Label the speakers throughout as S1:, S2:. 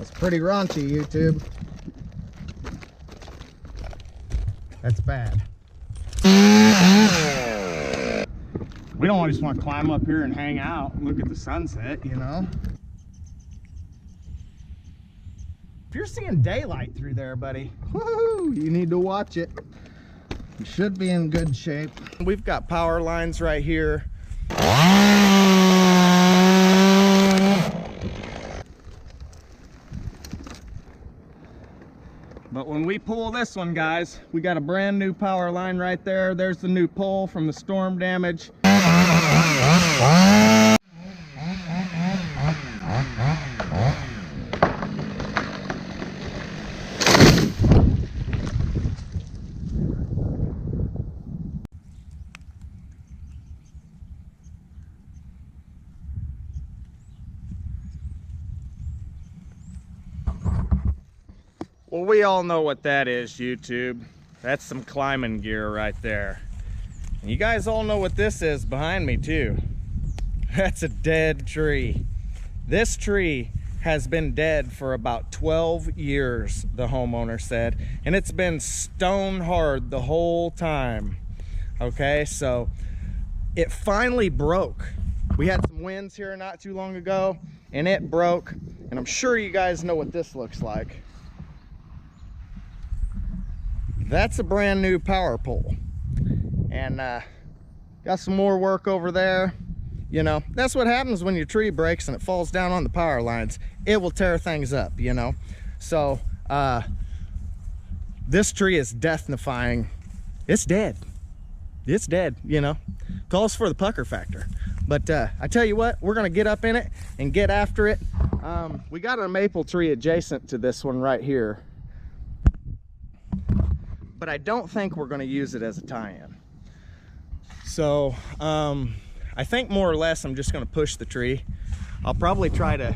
S1: It's pretty raunchy, YouTube. That's bad. We don't just want to climb up here and hang out and look at the sunset, you know? If you're seeing daylight through there, buddy, woohoo, you need to watch it. You should be in good shape. We've got power lines right here. But when we pull this one, guys, we got a brand new power line right there. There's the new pole from the storm damage. Well, we all know what that is, YouTube. That's some climbing gear right there. And you guys all know what this is behind me too. That's a dead tree. This tree has been dead for about 12 years, the homeowner said, and it's been stone hard the whole time. Okay, so it finally broke. We had some winds here not too long ago, and it broke, and I'm sure you guys know what this looks like. That's a brand new power pole, and got some more work over there. You know, that's what happens when your tree breaks and it falls down on the power lines. It will tear things up, you know. So this tree is death-defying. It's dead. It's dead, you know. Calls for the pucker factor. But I tell you what, we're gonna get up in it and get after it. We got a maple tree adjacent to this one right here, but I don't think we're going to use it as a tie-in. So I think more or less I'm just going to push the tree. I'll probably try to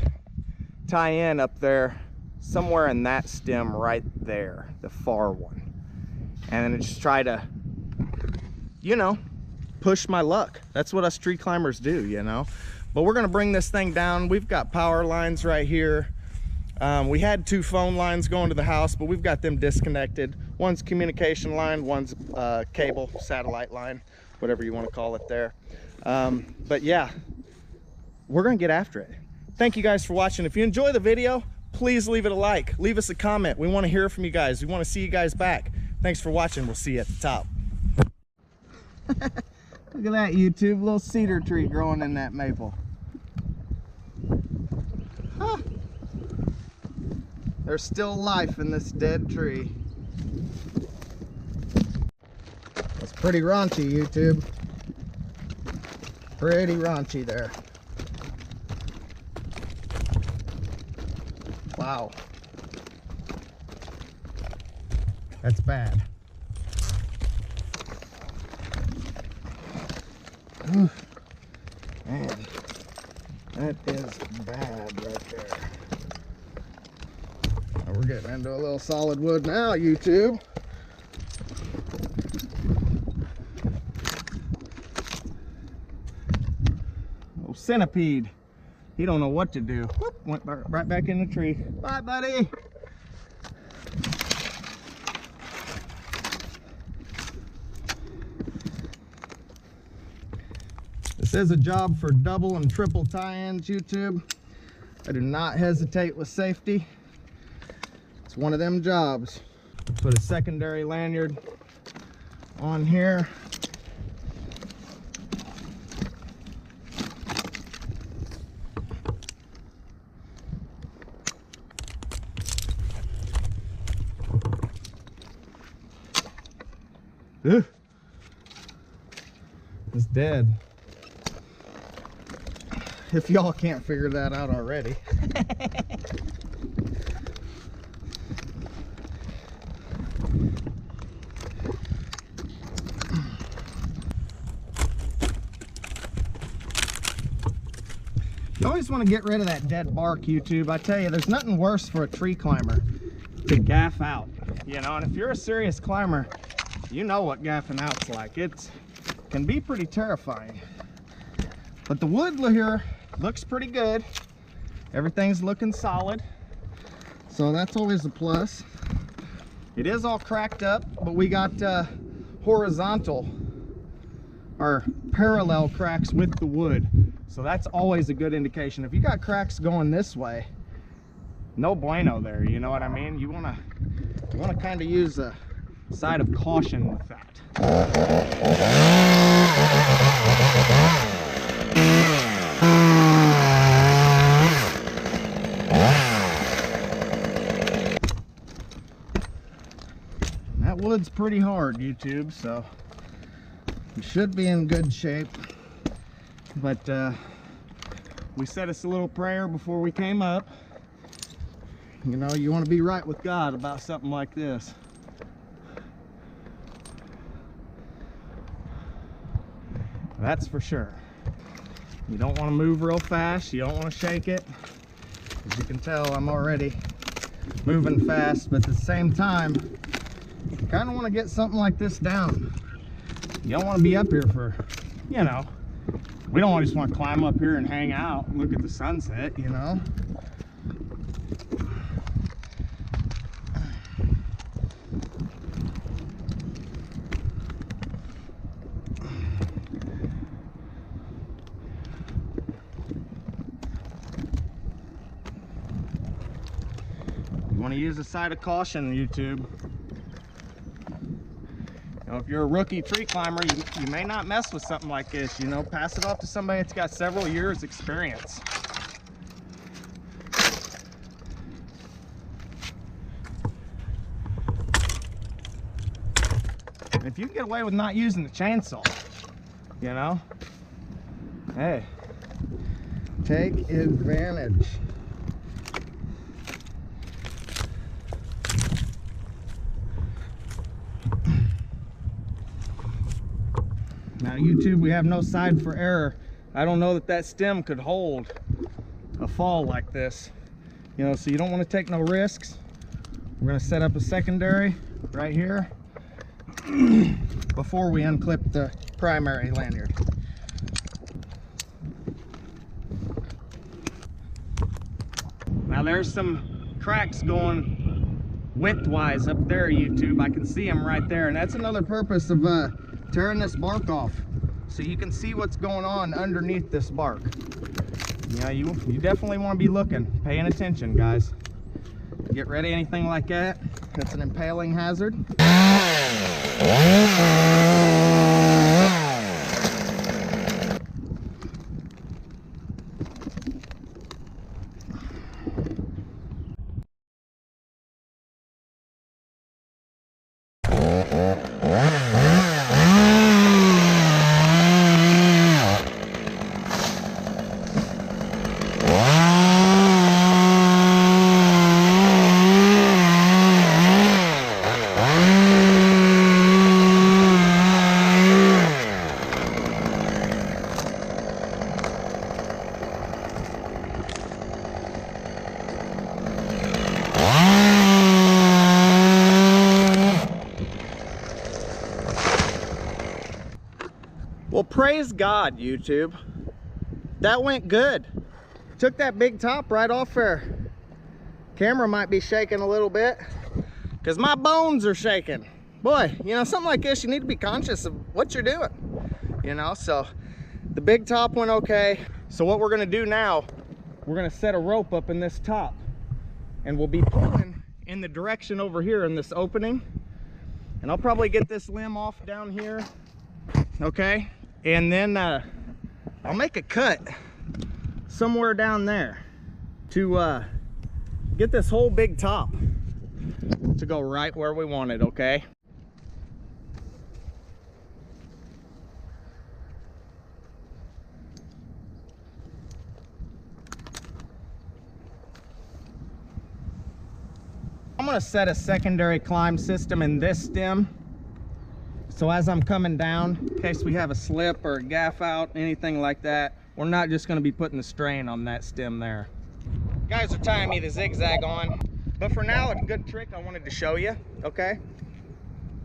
S1: tie in up there somewhere in that stem right there, the far one, and then just try to, you know, push my luck. That's what us tree climbers do, you know. But we're going to bring this thing down. We've got power lines right here. We had 2 phone lines going to the house, but we've got them disconnected. One's communication line, one's cable, satellite line, whatever you want to call it there. But yeah, we're gonna get after it. Thank you guys for watching. If you enjoy the video, please leave it a like, leave us a comment. We want to hear from you guys. We want to see you guys back. Thanks for watching. We'll see you at the top. Look at that, YouTube, little cedar tree growing in that maple. Huh. There's still life in this dead tree. It's pretty raunchy, YouTube. Pretty raunchy there. Wow. That's bad. Ooh. Man, that is bad right there. We're getting into a little solid wood now, YouTube. Oh, centipede. He don't know what to do. Whoop, went right back in the tree. Bye, buddy. This is a job for double and triple tie-ins, YouTube. I do not hesitate with safety. It's one of them jobs. Put a secondary lanyard on here. Ugh. It's dead. If y'all can't figure that out already. You always want to get rid of that dead bark, YouTube. I tell you, there's nothing worse for a tree climber to gaff out, you know. And if you're a serious climber, you know what gaffing out's like. It can be pretty terrifying. But the wood here looks pretty good. Everything's looking solid. So that's always a plus. It is all cracked up, but we got horizontal or parallel cracks with the wood. So that's always a good indication. If you got cracks going this way, no bueno there, you know what I mean? You wanna kind of use a side of caution with that. That wood's pretty hard, YouTube, so we should be in good shape. But we said us a little prayer before we came up. You know, you want to be right with God about something like this. That's for sure. You don't want to move real fast. You don't want to shake it. As you can tell, I'm already moving fast, but at the same time, you kind of want to get something like this down. You don't want to be up here for, you know, we don't just want to climb up here and hang out and look at the sunset, you know. You want to use a side of caution, YouTube. You know, if you're a rookie tree climber, you may not mess with something like this. You know, pass it off to somebody that's got several years experience. And if you can get away with not using the chainsaw, you know, hey, take advantage. Now YouTube, we have no side for error. I don't know that that stem could hold a fall like this, you know, so you don't want to take no risks. We're going to set up a secondary right here before we unclip the primary lanyard. Now there's some cracks going widthwise up there, YouTube. I can see them right there, and that's another purpose of tearing this bark off, so you can see what's going on underneath this bark. Yeah, you definitely want to be looking, paying attention, guys. Get ready, anything like that. That's an impaling hazard. Well, praise God, YouTube. That went good. Took that big top right off there. Camera might be shaking a little bit because my bones are shaking. Boy, you know, something like this, you need to be conscious of what you're doing. You know, so the big top went okay. So what we're gonna do now, we're gonna set a rope up in this top, and we'll be pulling in the direction over here in this opening. And I'll probably get this limb off down here, okay? And then I'll make a cut somewhere down there to get this whole big top to go right where we want it, okay? I'm gonna set a secondary climb system in this stem. So as I'm coming down, in case we have a slip or a gaff out, anything like that, we're not just gonna be putting the strain on that stem there. You guys are tying me the zigzag on, but for now, a good trick I wanted to show you, okay?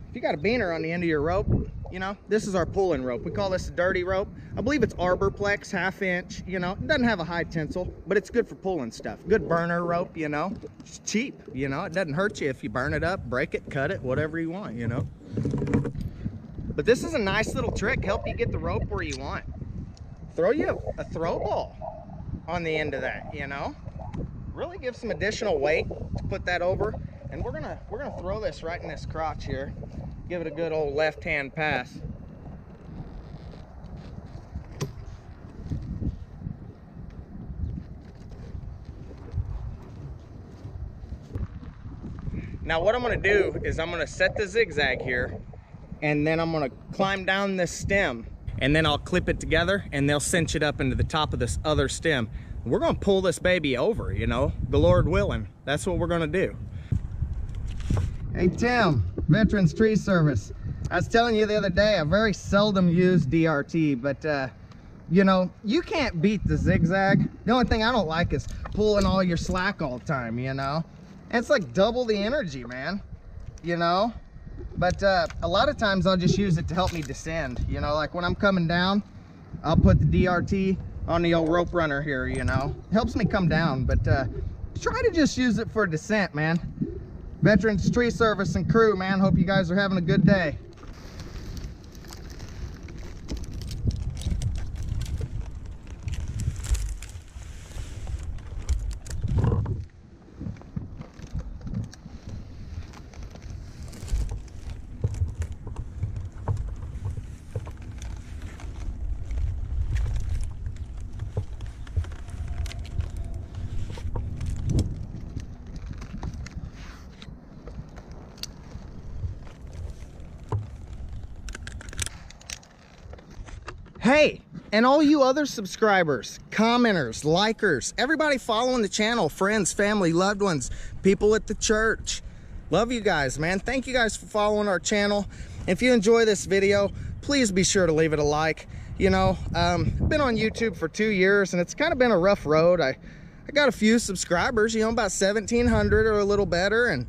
S1: If you got a beaner on the end of your rope, You know, this is our pulling rope. We call this a dirty rope. I believe it's Arborplex, 1/2 inch. You know, it doesn't have a high tensile, but it's good for pulling stuff. Good burner rope, you know. It's cheap, you know. It doesn't hurt you if you burn it up, break it, cut it, whatever you want, you know. But this is a nice little trick. Help you get the rope where you want. Throw you a throw ball on the end of that, you know. Really give some additional weight to put that over. And we're gonna throw this right in this crotch here. Give it a good old left-hand pass. Now what I'm gonna do is I'm gonna set the zigzag here, and then I'm gonna climb down this stem, and then I'll clip it together, and they'll cinch it up into the top of this other stem. We're gonna pull this baby over, you know, the Lord willing. That's what we're gonna do. Hey Tim, Veterans Tree Service. I was telling you the other day, I very seldom use DRT, but you know, you can't beat the zigzag. The only thing I don't like is pulling all your slack all the time, you know. And it's like double the energy, man, you know. But a lot of times I'll just use it to help me descend, you know, like when I'm coming down, I'll put the DRT on the old rope runner here, you know. It helps me come down, but try to just use it for descent, man. Veterans Tree Service and crew, man, hope you guys are having a good day. Hey, and all you other subscribers, commenters, likers, everybody following the channel, friends, family, loved ones, people at the church. Love you guys, man. Thank you guys for following our channel. If you enjoy this video, please be sure to leave it a like. You know, I've been on YouTube for 2 years and it's kind of been a rough road. I got a few subscribers, you know, about 1,700 or a little better, and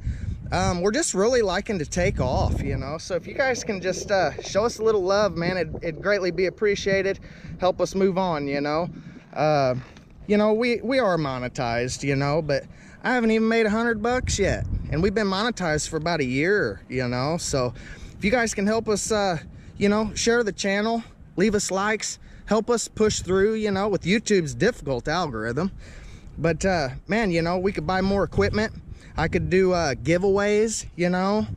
S1: we're just really liking to take off, you know. So if you guys can just show us a little love, man, it'd greatly be appreciated. Help us move on, you know. You know, we are monetized, you know, but I haven't even made $100 yet, and we've been monetized for about a year, you know. So if you guys can help us, you know, share the channel, leave us likes, help us push through, you know, with YouTube's difficult algorithm. But man, you know, we could buy more equipment. I could do giveaways, you know,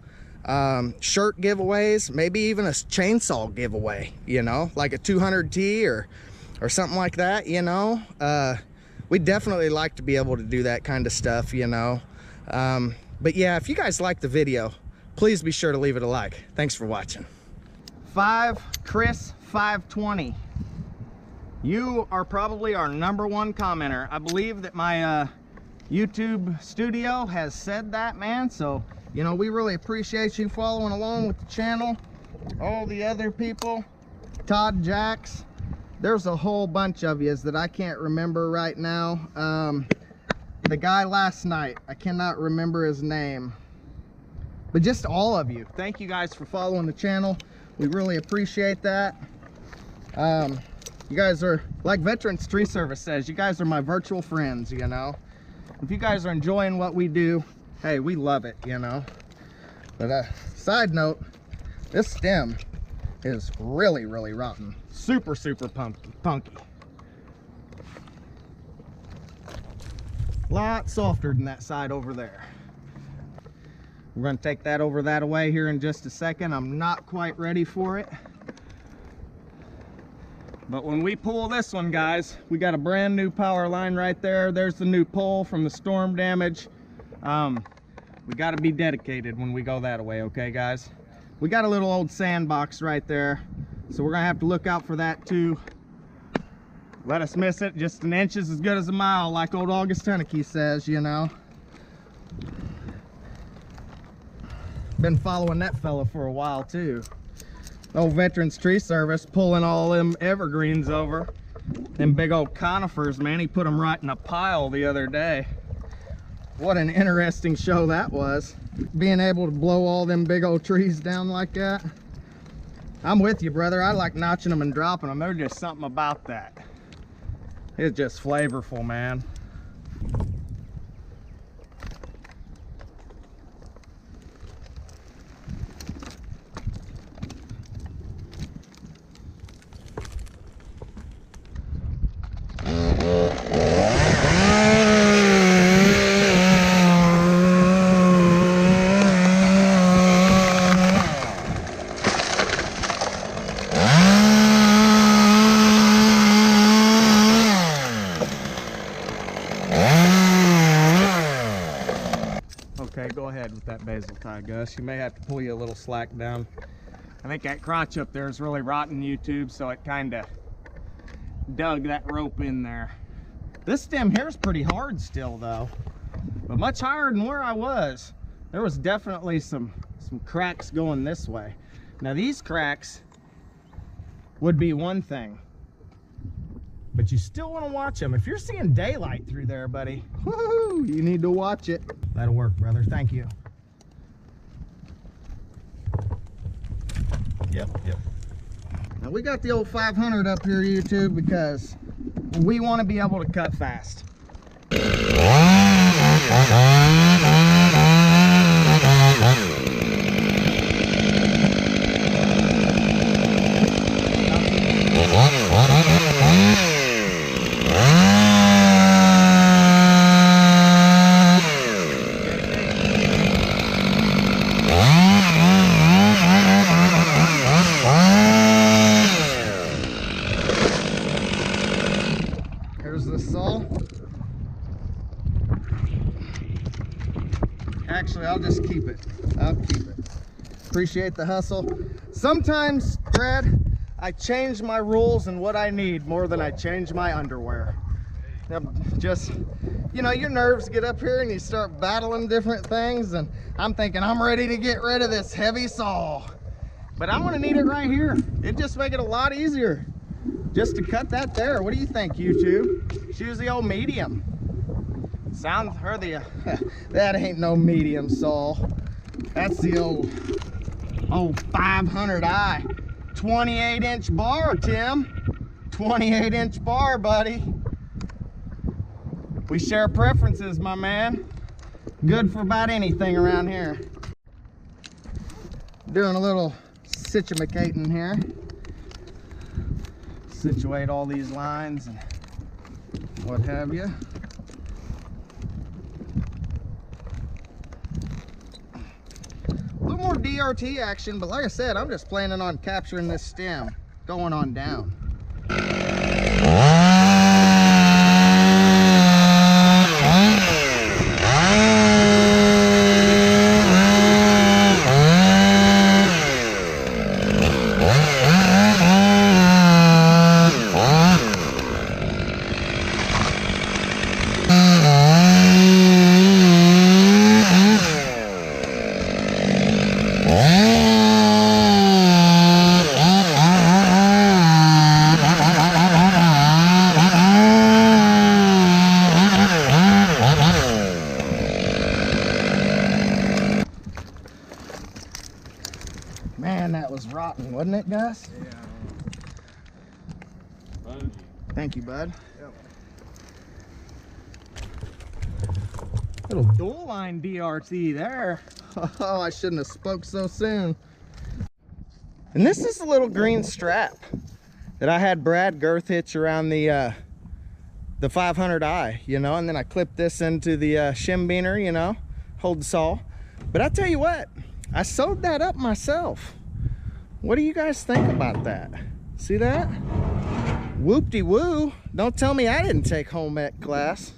S1: shirt giveaways, maybe even a chainsaw giveaway, you know, like a 200T or something like that, you know. We'd definitely like to be able to do that kind of stuff, you know. But yeah, if you guys like the video, please be sure to leave it a like. Thanks for watching. Chris 520. You are probably our #1 commenter. I believe that my YouTube studio has said that, man. So, you know, we really appreciate you following along with the channel. All the other people, Todd Jacks, there's a whole bunch of yous that I can't remember right now. The guy last night, I cannot remember his name. But just all of you, thank you guys for following the channel. We really appreciate that. You guys are, like Veterans Tree Service says, you guys are my virtual friends, you know. If you guys are enjoying what we do, hey, we love it, you know. But side note, this stem is really, really rotten. Super, super punky. Lot softer than that side over there. We're gonna take that over that away here in just a second. I'm not quite ready for it. But when we pull this one, guys, we got a brand new power line right there. There's the new pole from the storm damage. We got to be dedicated when we go that way, okay, guys? We got a little old sandbox right there, so we're gonna have to look out for that too. Let us miss it. Just an inch is as good as a mile, like old August Tunneke says, you know. Been following that fella for a while too. Old Veterans Tree Service pulling all them evergreens over. Them big old conifers, man, he put them right in a pile the other day. What an interesting show that was. Being able to blow all them big old trees down like that. I'm with you, brother. I like notching them and dropping them. There's just something about that. It's just flavorful, man. Okay, go ahead with that basil tie, Gus. You may have to pull you a little slack down. I think that crotch up there is really rotten YouTube, so it kind of dug that rope in there. This stem here is pretty hard still though, but much higher than where I was. There was definitely some cracks going this way. Now these cracks would be one thing, but you still want to watch them. If you're seeing daylight through there, buddy, woo, you need to watch it. That'll work, brother. Thank you. Yep. Now we got the old 500 up here, YouTube, because we want to be able to cut fast. Here's the saw. Actually, I'll just keep it. I'll keep it. Appreciate the hustle. Sometimes, Brad, I change my rules and what I need more than I change my underwear. Just, you know, your nerves get up here and you start battling different things, and I'm thinking I'm ready to get rid of this heavy saw. But I'm gonna need it right here. It'd just make it a lot easier just to cut that there. What do you think, YouTube? Choose the old medium. Sounds, or the, that ain't no medium saw. That's the old 500i. 28-inch bar, Tim. 28-inch bar, buddy. We share preferences, my man. Good for about anything around here. Doing a little situating here. Situate all these lines and what have you. A little more DRT action, but like I said, I'm just planning on capturing this stem going on down. Man, that was rotten, wasn't it, Gus? Yeah. Thank you, bud. Yep. Little dual line DRT there. Oh, I shouldn't have spoke so soon. And this is a little green strap that I had Brad girth hitch around the 500i, you know, and then I clipped this into the shim beaner, you know, hold the saw. But I tell you what, I sewed that up myself. What do you guys think about that? See that? Whoop-de-woo. Don't tell me I didn't take home ec class.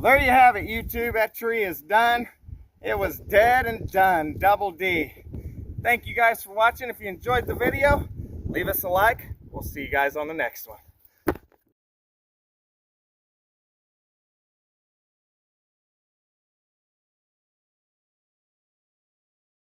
S1: Well, there you have it, YouTube. That tree is done. It was dead and done, double D. Thank you guys for watching. If you enjoyed the video, leave us a like. We'll see you guys on the next one.